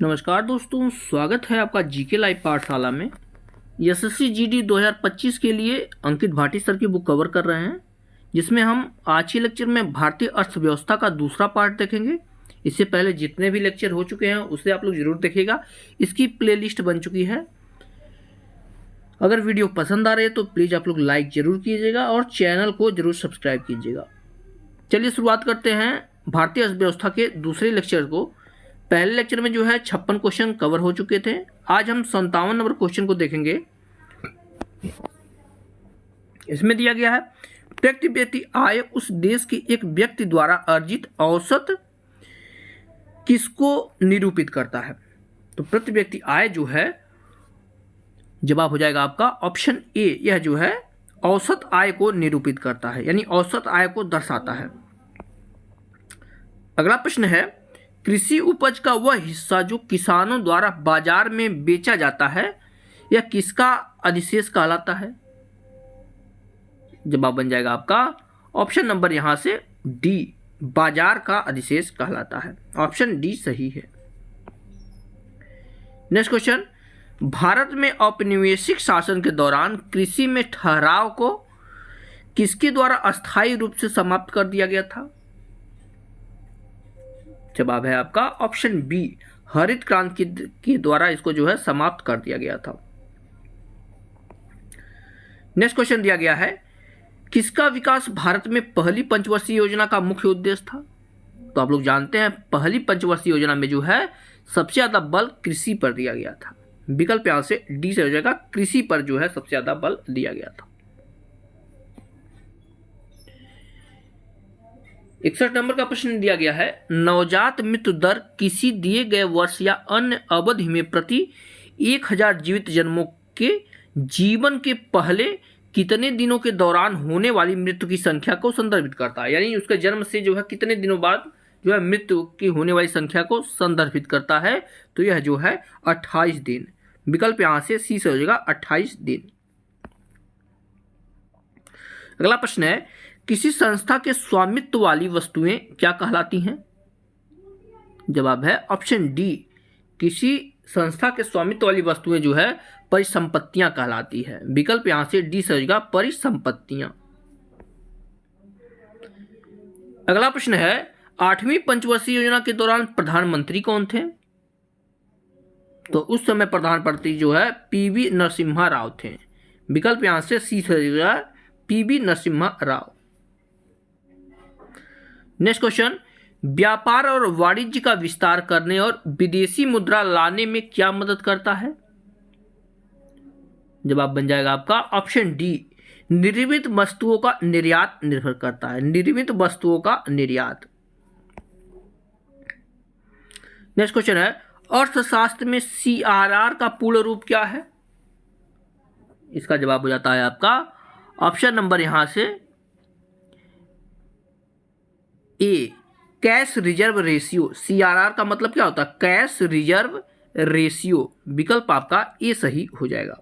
नमस्कार दोस्तों, स्वागत है आपका जीके लाइव पाठशाला में। एसएससी जीडी 2025 के लिए अंकित भाटी सर की बुक कवर कर रहे हैं, जिसमें हम आज के लेक्चर में भारतीय अर्थव्यवस्था का दूसरा पार्ट देखेंगे। इससे पहले जितने भी लेक्चर हो चुके हैं उसे आप लोग जरूर देखिएगा, इसकी प्लेलिस्ट बन चुकी है। अगर वीडियो पसंद आ रही है तो प्लीज़ आप लोग लाइक ज़रूर कीजिएगा और चैनल को ज़रूर सब्सक्राइब कीजिएगा। चलिए शुरुआत करते हैं भारतीय अर्थव्यवस्था के दूसरे लेक्चर को। पहले लेक्चर में जो है 56 क्वेश्चन कवर हो चुके थे। आज हम 57 नंबर क्वेश्चन को देखेंगे। इसमें दिया गया है प्रति व्यक्ति आय उस देश के एक व्यक्ति द्वारा अर्जित औसत किसको निरूपित करता है। तो प्रति व्यक्ति आय जो है जवाब हो जाएगा आपका ऑप्शन ए। यह जो है औसत आय को निरूपित करता है, यानी औसत आय को दर्शाता है। अगला प्रश्न है कृषि उपज का वह हिस्सा जो किसानों द्वारा बाजार में बेचा जाता है यह किसका अधिशेष कहलाता है। जवाब बन जाएगा आपका ऑप्शन नंबर यहां से डी, बाजार का अधिशेष कहलाता है। ऑप्शन डी सही है। नेक्स्ट क्वेश्चन, भारत में औपनिवेशिक शासन के दौरान कृषि में ठहराव को किसके द्वारा अस्थायी रूप से समाप्त कर दिया गया था। जवाब है आपका ऑप्शन बी, हरित क्रांति के द्वारा इसको जो है समाप्त कर दिया गया था। नेक्स्ट क्वेश्चन दिया गया है किसका विकास भारत में पहली पंचवर्षीय योजना का मुख्य उद्देश्य था। तो आप लोग जानते हैं पहली पंचवर्षीय योजना में जो है सबसे ज्यादा बल कृषि पर दिया गया था। विकल्प यहां से डी से हो जाएगा, कृषि पर जो है सबसे ज्यादा बल दिया गया था। 61 नंबर का प्रश्न दिया गया है नवजात मृत्यु दर किसी दिए गए वर्ष या अन्य अवधि में प्रति 1000 जीवित जन्मों के जीवन के पहले कितने दिनों के दौरान होने वाली मृत्यु की संख्या को संदर्भित करता है। यानी उसके जन्म से जो है कितने दिनों बाद जो है मृत्यु की होने वाली संख्या को संदर्भित करता है। तो यह जो है 28 दिन। विकल्प यहां से सी से हो जाएगा 28 दिन। अगला प्रश्न है किसी संस्था के स्वामित्व वाली वस्तुएं क्या कहलाती हैं। जवाब है ऑप्शन डी, किसी संस्था के स्वामित्व वाली वस्तुएं जो है परिसंपत्तियां कहलाती है। विकल्प यहां से डी से हो जाएगा परिसंपत्तियां। अगला प्रश्न है 8वीं पंचवर्षीय योजना के दौरान प्रधानमंत्री कौन थे। तो उस समय प्रधानमंत्री जो है पीवी नरसिम्हा राव थे। विकल्प यहां से सी से हो जाएगा PV Narasimha Rao. Next question, व्यापार और वाणिज्य का विस्तार करने और विदेशी मुद्रा लाने में क्या मदद करता है। जवाब बन जाएगा आपका ऑप्शन डी, निर्मित वस्तुओं का निर्यात निर्भर करता है। निर्मित वस्तुओं का निर्यात। नेक्स्ट क्वेश्चन है अर्थशास्त्र में सीआरआर का पूर्ण रूप क्या है। इसका जवाब हो जाता है आपका ऑप्शन नंबर यहां से ए, कैश रिजर्व रेशियो। सीआरआर का मतलब क्या होता है कैश रिजर्व रेशियो। विकल्प आपका ए सही हो जाएगा।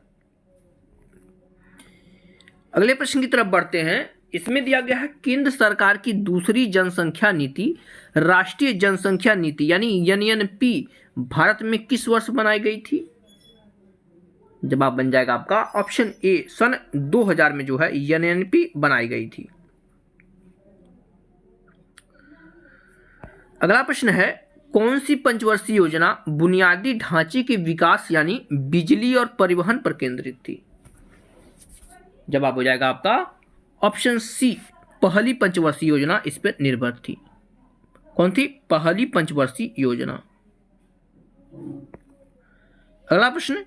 अगले प्रश्न की तरफ बढ़ते हैं। इसमें दिया गया है केंद्र सरकार की दूसरी जनसंख्या नीति राष्ट्रीय जनसंख्या नीति यानी एनएनपी भारत में किस वर्ष बनाई गई थी। जवाब बन जाएगा आपका ऑप्शन ए, सन 2000 में जो है एनएनपी बनाई गई थी। अगला प्रश्न है कौन सी पंचवर्षीय योजना बुनियादी ढांचे के विकास यानी बिजली और परिवहन पर केंद्रित थी। जवाब हो जाएगा आपका ऑप्शन सी, पहली पंचवर्षीय योजना इस पर निर्भर थी। कौन थी पहली पंचवर्षीय योजना। अगला प्रश्न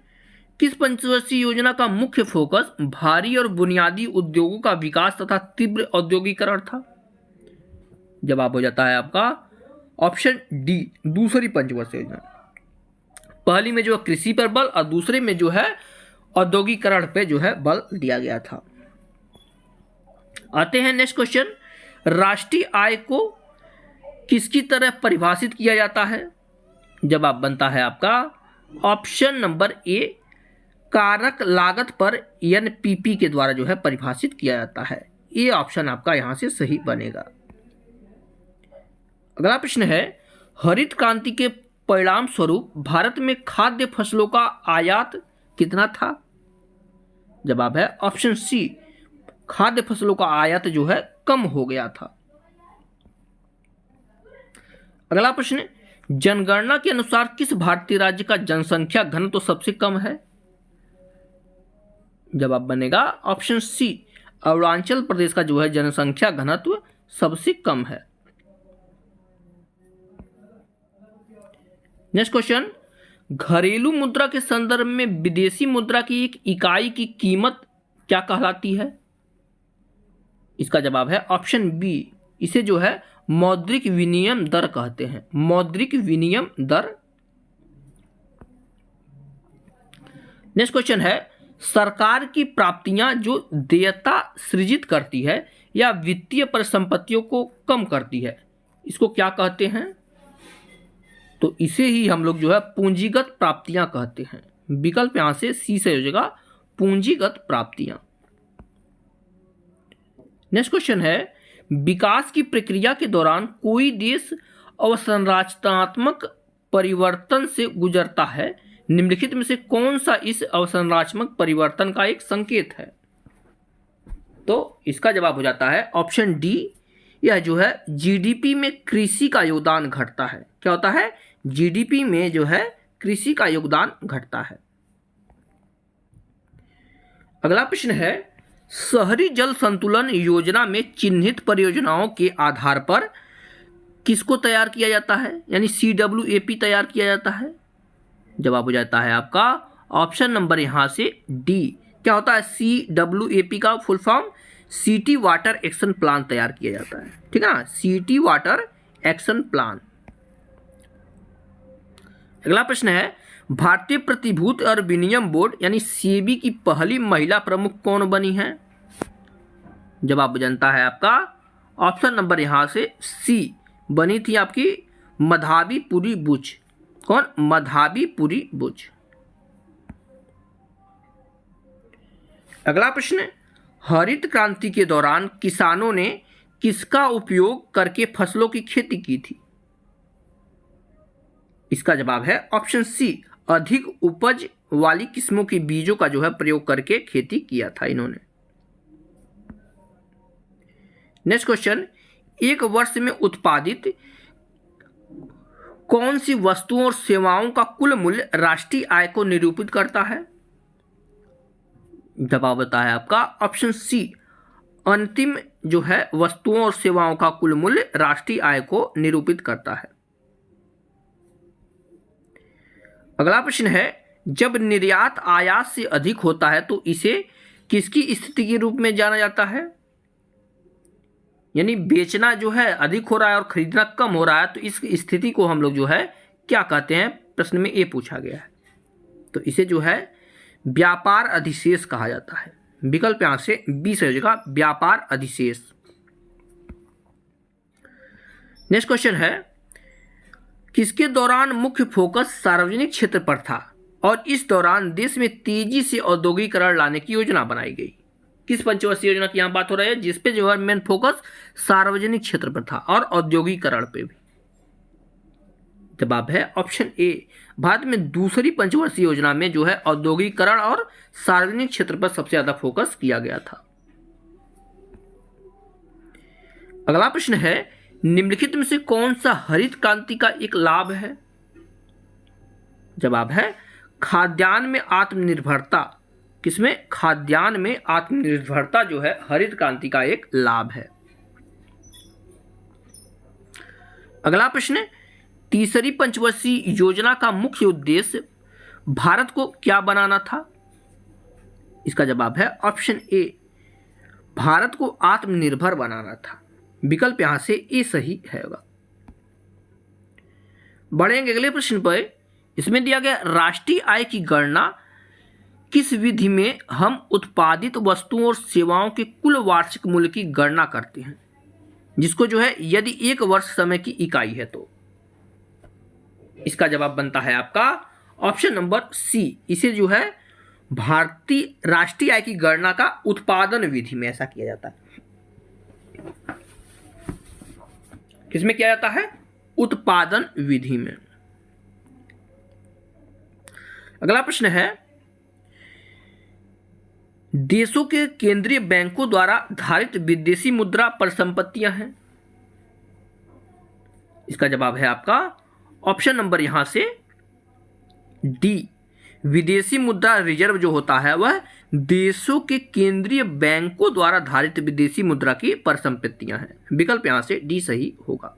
किस पंचवर्षीय योजना का मुख्य फोकस भारी और बुनियादी उद्योगों का विकास तथा तीव्र औद्योगिकरण था। जवाब हो जाता है आपका ऑप्शन डी, दूसरी पंचवर्षीय योजना। पहली में जो कृषि पर बल और दूसरे में जो है औद्योगिकरण पे जो है बल दिया गया था। आते हैं नेक्स्ट क्वेश्चन, राष्ट्रीय आय को किसकी तरह परिभाषित किया जाता है। जवाब बनता है आपका ऑप्शन नंबर ए, कारक लागत पर एनपीपी के द्वारा जो है परिभाषित किया जाता है। ये ऑप्शन आपका यहां से सही बनेगा। अगला प्रश्न है हरित क्रांति के परिणाम स्वरूप भारत में खाद्य फसलों का आयात कितना था? जवाब है ऑप्शन सी, खाद्य फसलों का आयात जो है कम हो गया था। अगला प्रश्न, जनगणना के अनुसार किस भारतीय राज्य का जनसंख्या घनत्व सबसे कम है? जवाब बनेगा ऑप्शन सी, अरुणाचल प्रदेश का जो है जनसंख्या घनत्व सबसे कम है। नेक्स्ट क्वेश्चन, घरेलू मुद्रा के संदर्भ में विदेशी मुद्रा की एक इकाई की कीमत क्या कहलाती है? इसका जवाब है ऑप्शन बी, इसे जो है मौद्रिक विनिमय दर कहते हैं। मौद्रिक विनिमय दर। नेक्स्ट क्वेश्चन है, सरकार की प्राप्तियां जो देयता सृजित करती है या वित्तीय परिसंपत्तियों को कम करती है, इसको क्या कहते हैं? तो इसे ही हम लोग जो है पूंजीगत प्राप्तियां कहते हैं। विकल्प यहां से सी से हो जाएगा, पूंजीगत प्राप्तियां। नेक्स्ट क्वेश्चन है, विकास की प्रक्रिया के दौरान कोई देश अवसंरचनात्मक परिवर्तन से गुजरता है, निम्नलिखित में से कौन सा इस अवसंरचनात्मक परिवर्तन का एक संकेत है? तो इसका जवाब हो जाता है ऑप्शन डी, यह जो है जीडीपी में कृषि का योगदान घटता है। क्या होता है? जीडीपी में जो है कृषि का योगदान घटता है। अगला प्रश्न है, शहरी जल संतुलन योजना में चिन्हित परियोजनाओं के आधार पर किसको तैयार किया जाता है, यानी CWAP तैयार किया जाता है? जवाब हो जाता है आपका ऑप्शन नंबर यहां से डी। क्या होता है CWAP का full form? City water action plan तैयार किया जाता है, ठीक है ना, सिटी वाटर एक्शन प्लान। अगला प्रश्न है, भारतीय प्रतिभूत और विनिमय बोर्ड यानी सेबी की पहली महिला प्रमुख कौन बनी है? जवाब जानता है आपका ऑप्शन नंबर यहां से सी, बनी थी आपकी मधावी पुरी बुच। कौन? मधावी पुरी बुच। अगला प्रश्न, हरित क्रांति के दौरान किसानों ने किसका उपयोग करके फसलों की खेती की थी? इसका जवाब है ऑप्शन सी, अधिक उपज वाली किस्मों के बीजों का जो है प्रयोग करके खेती किया था इन्होंने। नेक्स्ट क्वेश्चन, एक वर्ष में उत्पादित कौन सी वस्तुओं और सेवाओं का कुल मूल्य राष्ट्रीय आय को निरूपित करता है? जवाब होता है आपका ऑप्शन सी, अंतिम जो है वस्तुओं और सेवाओं का कुल मूल्य राष्ट्रीय आय को निरूपित करता है। अगला प्रश्न है, जब निर्यात आयात से अधिक होता है तो इसे किसकी स्थिति के रूप में जाना जाता है? यानी बेचना जो है अधिक हो रहा है और खरीदना कम हो रहा है, तो इस स्थिति को हम लोग जो है क्या कहते हैं? प्रश्न में ये पूछा गया है। तो इसे जो है व्यापार अधिशेष कहा जाता है। विकल्प यहां से बी से हो जाएगा, व्यापार अधिशेष। नेक्स्ट क्वेश्चन है, किसके दौरान मुख्य फोकस सार्वजनिक क्षेत्र पर था और इस दौरान देश में तेजी से औद्योगिकरण लाने की योजना बनाई गई? किस पंचवर्षीय योजना की यहां बात हो रही है जिसपे जो है मेन फोकस सार्वजनिक क्षेत्र पर था और औद्योगिकरण पे भी? जवाब है ऑप्शन ए, भारत में दूसरी पंचवर्षीय योजना में जो है औद्योगिकरण और सार्वजनिक क्षेत्र पर सबसे ज्यादा फोकस किया गया था। अगला प्रश्न है, निम्नलिखित में से कौन सा हरित क्रांति का एक लाभ है? जवाब है खाद्यान्न में आत्मनिर्भरता। किसमें? खाद्यान्न में आत्मनिर्भरता जो है हरित क्रांति का एक लाभ है। अगला प्रश्न, तीसरी पंचवर्षीय योजना का मुख्य उद्देश्य भारत को क्या बनाना था? इसका जवाब है ऑप्शन ए, भारत को आत्मनिर्भर बनाना था। विकल्प यहां से ए सही है। बढ़ेंगे अगले प्रश्न पर। इसमें दिया गया राष्ट्रीय आय की गणना किस विधि में हम उत्पादित वस्तुओं और सेवाओं के कुल वार्षिक मूल्य की गणना करते हैं, जिसको जो है यदि एक वर्ष समय की इकाई है तो? इसका जवाब बनता है आपका ऑप्शन नंबर सी, इसे जो है भारतीय राष्ट्रीय आय की गणना का उत्पादन विधि में ऐसा किया जाता है। किसमें किया जाता है? उत्पादन विधि में। अगला प्रश्न है, देशों के केंद्रीय बैंकों द्वारा धारित विदेशी मुद्रा परिसंपत्तियां हैं। इसका जवाब है आपका ऑप्शन नंबर यहां से डी। विदेशी मुद्रा रिजर्व जो होता है वह देशों के केंद्रीय बैंकों द्वारा धारित विदेशी मुद्रा की परिसंपत्तियां हैं। विकल्प यहां से डी सही होगा।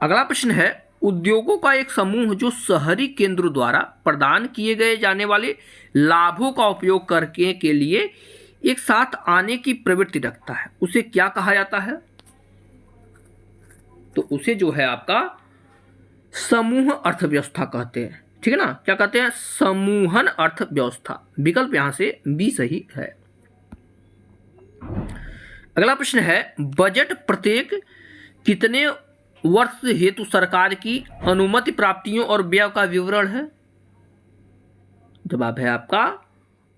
अगला प्रश्न है, उद्योगों का एक समूह जो शहरी केंद्रों द्वारा प्रदान किए गए जाने वाले लाभों का उपयोग करके के लिए एक साथ आने की प्रवृत्ति रखता है, उसे क्या कहा जाता है? तो उसे जो है आपका समूह अर्थव्यवस्था कहते हैं। ठीक है ना, क्या कहते हैं? समूहन अर्थव्यवस्था। विकल्प यहां से बी सही है। अगला प्रश्न है, बजट प्रत्येक कितने वर्ष हेतु सरकार की अनुमति प्राप्तियों और व्यय का विवरण है? जवाब है आपका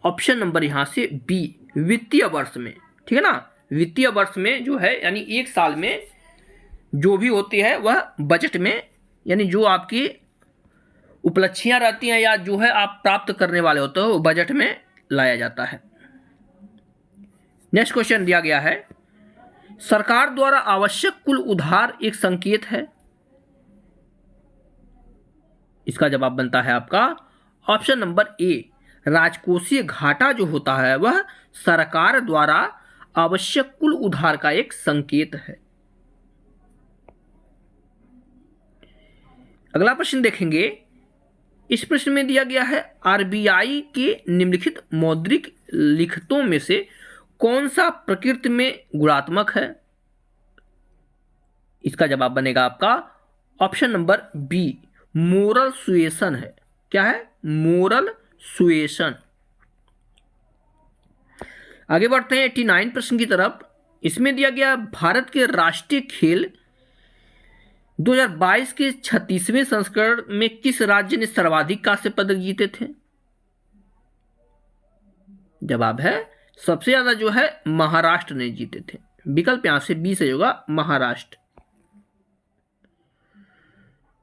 ऑप्शन नंबर यहां से बी, वित्तीय वर्ष में। ठीक है ना, वित्तीय वर्ष में जो है यानी एक साल में जो भी होती है वह बजट में, यानी जो आपकी उपलब्धियां रहती हैं या जो है आप प्राप्त करने वाले होते हो वो बजट में लाया जाता है। नेक्स्ट क्वेश्चन दिया गया है, सरकार द्वारा आवश्यक कुल उधार एक संकेत है। इसका जवाब बनता है आपका ऑप्शन नंबर ए, राजकोषीय घाटा जो होता है वह सरकार द्वारा आवश्यक कुल उधार का एक संकेत है। अगला प्रश्न देखेंगे, इस प्रश्न में दिया गया है, आरबीआई के निम्नलिखित मौद्रिक लिखतों में से कौन सा प्रकृति में गुणात्मक है? इसका जवाब बनेगा आपका option number B, moral situation है। क्या है? Moral situation. आगे बढ़ते हैं 89 प्रश्न की तरफ। इसमें दिया गया, भारत के राष्ट्रीय खेल 2022 के 36वें संस्करण में किस राज्य ने सर्वाधिक कांस्य पदक जीते थे? जवाब है सबसे ज्यादा जो है महाराष्ट्र ने जीते थे। विकल्प यहां से बी सही होगा, महाराष्ट्र।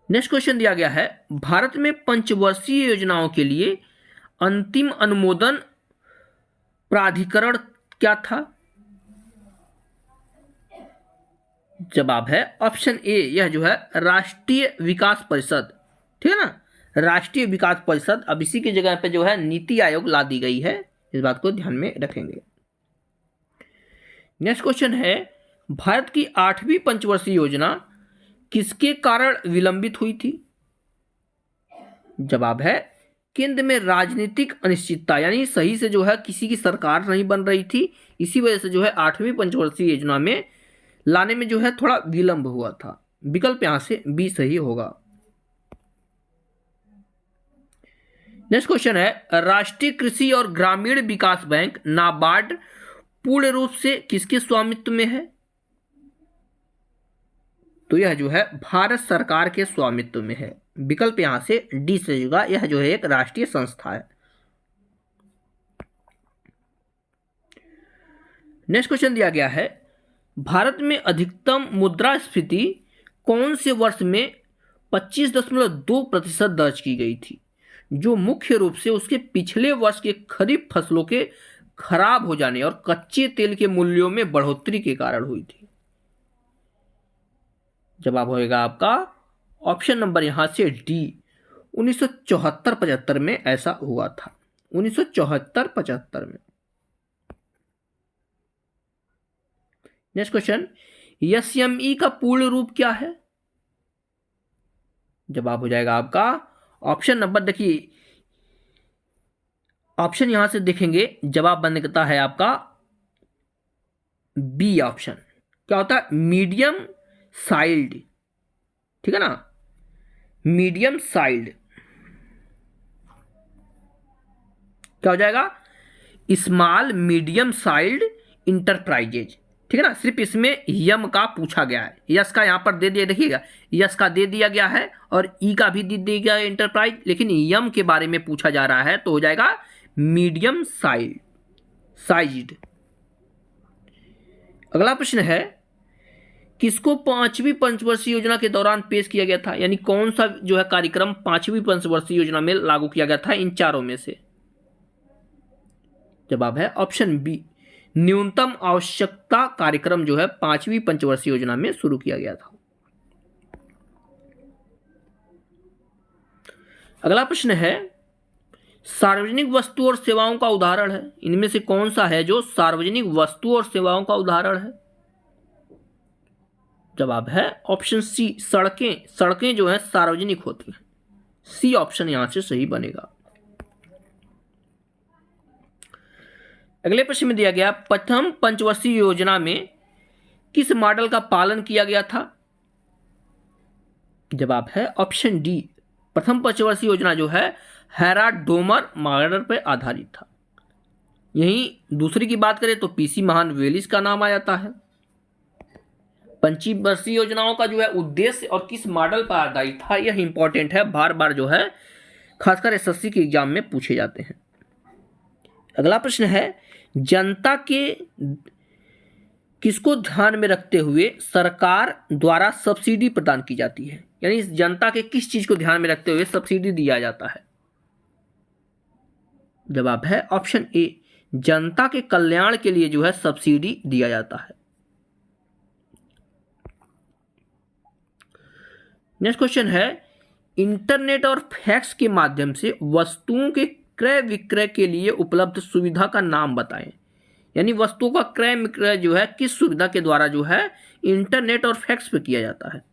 नेक्स्ट क्वेश्चन दिया गया है, भारत में पंचवर्षीय योजनाओं के लिए अंतिम अनुमोदन प्राधिकरण क्या था? जवाब है ऑप्शन ए, यह जो है राष्ट्रीय विकास परिषद। ठीक है ना, राष्ट्रीय विकास परिषद। अब इसी की जगह पे जो है नीति आयोग ला दी गई है, इस बात को ध्यान में रखेंगे। नेक्स्ट क्वेश्चन है, भारत की 8वीं पंचवर्षीय योजना किसके कारण विलंबित हुई थी? जवाब है केंद्र में राजनीतिक अनिश्चितता, यानी सही से जो है किसी की सरकार नहीं बन रही थी, इसी वजह से जो है 8वीं पंचवर्षीय योजना में लाने में जो है थोड़ा विलंब हुआ था। विकल्प यहां से बी सही होगा। नेक्स्ट क्वेश्चन है, राष्ट्रीय कृषि और ग्रामीण विकास बैंक नाबार्ड पूर्ण रूप से किसके स्वामित्व में है? तो यह जो है भारत सरकार के स्वामित्व में है। विकल्प यहां से डी से होगा, यह जो है एक राष्ट्रीय संस्था है। नेक्स्ट क्वेश्चन दिया गया है, भारत में अधिकतम मुद्रास्फीति कौन से वर्ष में 25.2% दर्ज की गई थी, जो मुख्य रूप से उसके पिछले वर्ष के खरीफ फसलों के खराब हो जाने और कच्चे तेल के मूल्यों में बढ़ोतरी के कारण हुई थी? जवाब होगा आपका ऑप्शन नंबर यहां से डी, 1974-75 में ऐसा हुआ था। 1974-75 में। नेक्स्ट क्वेश्चन, एसएमई का पूर्ण रूप क्या है? जवाब हो जाएगा आपका ऑप्शन नंबर, देखिए ऑप्शन यहां से देखेंगे, जवाब बनता है आपका बी ऑप्शन। क्या होता है? Medium child. ठीक है ना, मीडियम साइल्ड। क्या हो जाएगा? Small medium child enterprises. ठीक है ना, सिर्फ इसमें यम का पूछा गया है। यस का यहां पर दे दिया, देखिएगा यस का दे दिया गया है और ई का भी दे दिया गया है इंटरप्राइज, लेकिन यम के बारे में पूछा जा रहा है तो हो जाएगा मीडियम साइज्ड। अगला प्रश्न है, किसको पांचवी पंचवर्षीय योजना के दौरान पेश किया गया था, यानी कौन सा जो है कार्यक्रम पांचवी पंचवर्षीय योजना में लागू किया गया था इन चारों में से? जवाब है ऑप्शन बी, न्यूनतम आवश्यकता कार्यक्रम जो है पांचवी पंचवर्षीय योजना में शुरू किया गया था। अगला प्रश्न है, सार्वजनिक वस्तु और सेवाओं का उदाहरण है, इनमें से कौन सा है जो सार्वजनिक वस्तु और सेवाओं का उदाहरण है? जवाब है ऑप्शन सी, सड़कें। सड़कें जो है सार्वजनिक होती हैं। सी ऑप्शन यहां से सही बनेगा। अगले प्रश्न में दिया गया, प्रथम पंचवर्षीय योजना में किस मॉडल का पालन किया गया था? जवाब है ऑप्शन डी, प्रथम पंचवर्षीय योजना जो है हेराडोमर मॉडल पर आधारित था। यहीं दूसरी की बात करें तो पीसी महान वेलिस का नाम आ जाता है। पंचवर्षीय योजनाओं का जो है उद्देश्य और किस मॉडल पर आधारित था, यह इंपॉर्टेंट है, बार बार जो है खासकर एसएससी के एग्जाम में पूछे जाते हैं। अगला प्रश्न है, जनता के किसको ध्यान में रखते हुए सरकार द्वारा सब्सिडी प्रदान की जाती है, यानी जनता के किस चीज को ध्यान में रखते हुए सब्सिडी दिया जाता है? जवाब है ऑप्शन ए, जनता के कल्याण के लिए जो है सब्सिडी दिया जाता है। नेक्स्ट क्वेश्चन है, इंटरनेट और फैक्स के माध्यम से वस्तुओं के क्रय विक्रय के लिए उपलब्ध सुविधा का नाम बताएं, यानी वस्तुओं का क्रय विक्रय जो है किस सुविधा के द्वारा जो है इंटरनेट और फैक्स पे किया जाता है?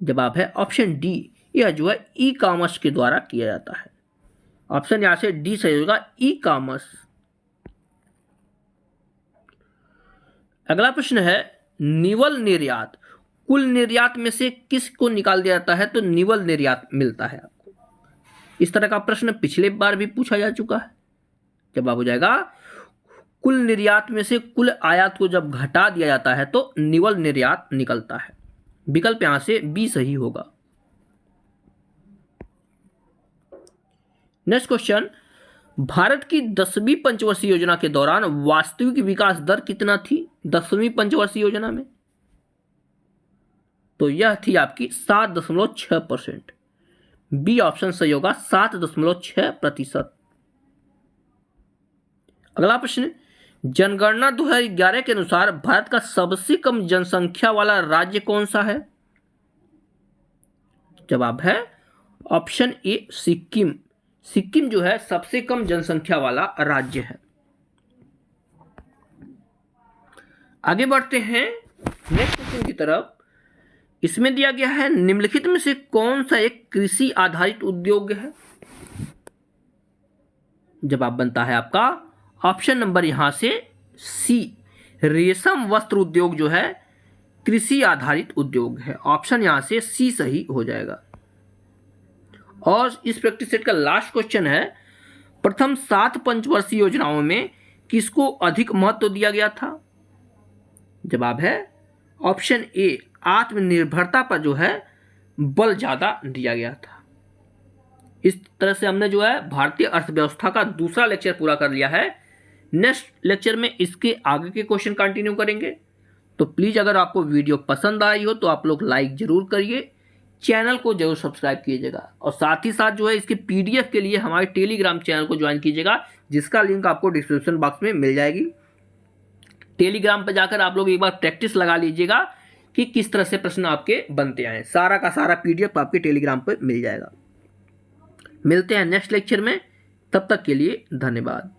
जवाब है ऑप्शन डी, यह जो है ई कॉमर्स के द्वारा किया जाता है। ऑप्शन यहां से डी सही होगा, ई कॉमर्स। अगला प्रश्न है, निवल निर्यात, कुल निर्यात में से किस को निकाल दिया जाता है तो निवल निर्यात मिलता है आपको? इस तरह का प्रश्न पिछले बार भी पूछा जा चुका है। जवाब हो जाएगा, कुल निर्यात में से कुल आयात को जब घटा दिया जाता है तो निवल निर्यात निकलता है। विकल्प यहां से बी सही होगा। नेक्स्ट क्वेश्चन, भारत की 10वीं पंचवर्षीय योजना के दौरान वास्तविक विकास दर कितना थी 10वीं पंचवर्षीय योजना में? तो यह थी आपकी 7.6%। बी ऑप्शन सही होगा, 7.6%। अगला प्रश्न, जनगणना 2011 के अनुसार भारत का सबसे कम जनसंख्या वाला राज्य कौन सा है? जवाब है ऑप्शन ए, सिक्किम। सिक्किम जो है सबसे कम जनसंख्या वाला राज्य है। आगे बढ़ते हैं नेक्स्ट क्वेश्चन की तरफ। इसमें दिया गया है, निम्नलिखित में से कौन सा एक कृषि आधारित उद्योग है? जवाब बनता है आपका ऑप्शन नंबर यहां से सी, रेशम वस्त्र उद्योग जो है कृषि आधारित उद्योग है। ऑप्शन यहां से सी सही हो जाएगा। और इस प्रैक्टिस सेट का लास्ट क्वेश्चन है, प्रथम 7 पंचवर्षीय योजनाओं में किसको अधिक महत्व दिया गया था? जवाब है ऑप्शन ए, आत्मनिर्भरता पर जो है बल ज्यादा दिया गया था। इस तरह से हमने जो है भारतीय अर्थव्यवस्था का दूसरा लेक्चर पूरा कर लिया है। नेक्स्ट लेक्चर में इसके आगे के क्वेश्चन कंटिन्यू करेंगे। तो प्लीज अगर आपको वीडियो पसंद आई हो तो आप लोग लाइक जरूर करिए, चैनल को जरूर सब्सक्राइब कीजिएगा और साथ ही साथ जो है इसके पीडीएफ के लिए हमारे टेलीग्राम चैनल को ज्वाइन कीजिएगा, जिसका लिंक आपको डिस्क्रिप्शन बॉक्स में मिल जाएगी। टेलीग्राम पर जाकर आप लोग एक बार प्रैक्टिस लगा लीजिएगा कि किस तरह से प्रश्न आपके बनते हैं। सारा का सारा पीडीएफ आपके टेलीग्राम पर मिल जाएगा। मिलते हैं नेक्स्ट लेक्चर में, तब तक के लिए धन्यवाद।